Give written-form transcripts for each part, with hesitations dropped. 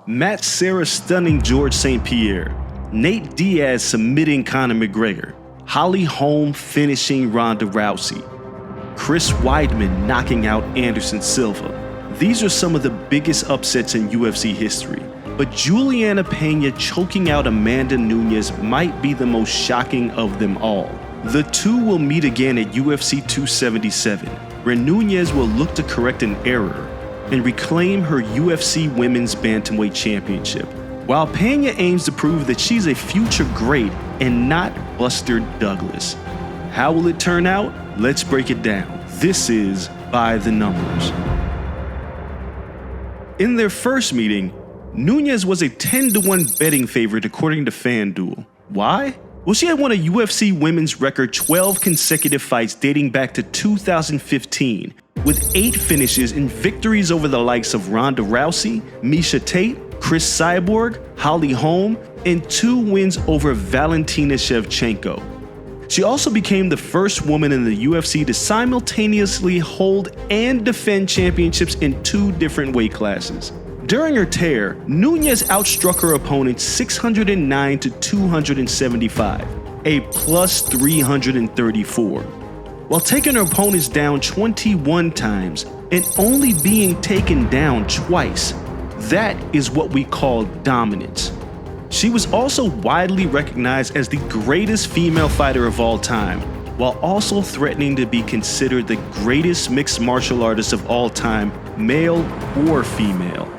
Matt Serra stunning George St. Pierre, Nate Diaz submitting Conor McGregor, Holly Holm finishing Ronda Rousey, Chris Weidman knocking out Anderson Silva. These are some of the biggest upsets in UFC history, but Julianna Peña choking out Amanda Nunes might be the most shocking of them all. The two will meet again at UFC 277, where Nunes will look to correct an error and reclaim her UFC Women's Bantamweight Championship, while Peña aims to prove that she's a future great and not Buster Douglas. How will it turn out? Let's break it down. This is By the Numbers. In their first meeting, Nunes was a 10-1 betting favorite according to FanDuel. Why? Well, she had won a UFC women's record 12 consecutive fights dating back to 2015, with 8 finishes and victories over the likes of Ronda Rousey, Miesha Tate, Chris Cyborg, Holly Holm, and 2 wins over Valentina Shevchenko. She also became the first woman in the UFC to simultaneously hold and defend championships in 2 different weight classes. During her tear, Nunes outstruck her opponent 609 to 275, a plus 334, while taking her opponents down 21 times and only being taken down twice. That is what we call dominance. She was also widely recognized as the greatest female fighter of all time, while also threatening to be considered the greatest mixed martial artist of all time, male or female.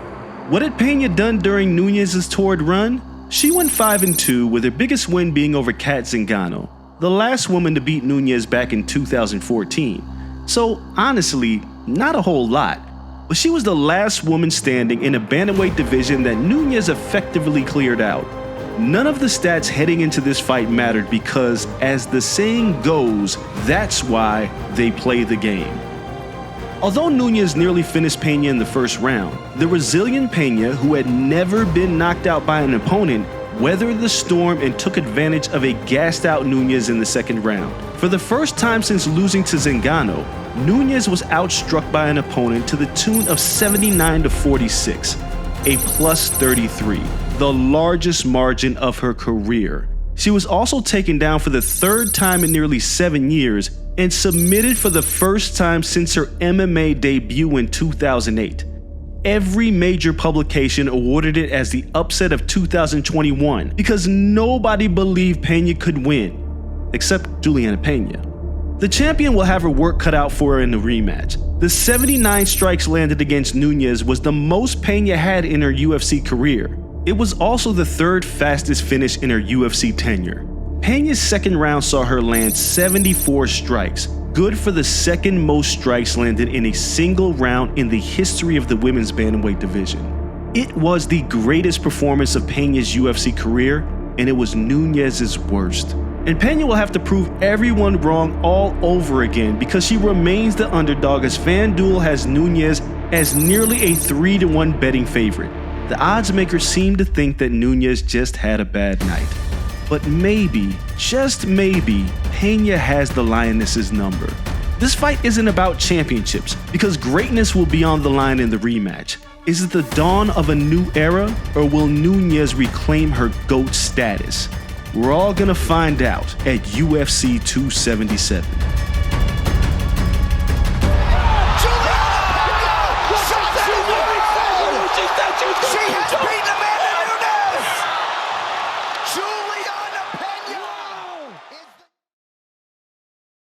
What had Peña done during Nunes' torrid run? She went 5-2, with her biggest win being over Kat Zingano, the last woman to beat Nunes back in 2014. So honestly, not a whole lot. But she was the last woman standing in a bantamweight division that Nunes effectively cleared out. None of the stats heading into this fight mattered because, as the saying goes, that's why they play the game. Although Nunes nearly finished Peña in the first round, the resilient Peña, who had never been knocked out by an opponent, weathered the storm and took advantage of a gassed-out Nunes in the second round. For the first time since losing to Zingano, Nunes was outstruck by an opponent to the tune of 79 to 46, a plus 33, the largest margin of her career. She was also taken down for the 3rd time in nearly 7 years and submitted for the first time since her MMA debut in 2008. Every major publication awarded it as the upset of 2021 because nobody believed Peña could win, except Julianna Peña. The champion will have her work cut out for her in the rematch. The 79 strikes landed against Nunes was the most Peña had in her UFC career. It was also the 3rd fastest finish in her UFC tenure. Peña's second round saw her land 74 strikes, good for the 2nd most strikes landed in a single round in the history of the women's bantamweight division. It was the greatest performance of Peña's UFC career, and it was Nunes' worst. And Peña will have to prove everyone wrong all over again because she remains the underdog, as FanDuel has Nunes as nearly a 3-1 betting favorite. The odds makers seem to think that Nunes just had a bad night. But maybe, just maybe, Peña has the Lioness's number. This fight isn't about championships, because greatness will be on the line in the rematch. Is it the dawn of a new era, or will Nunes reclaim her GOAT status? We're all gonna find out at UFC 277.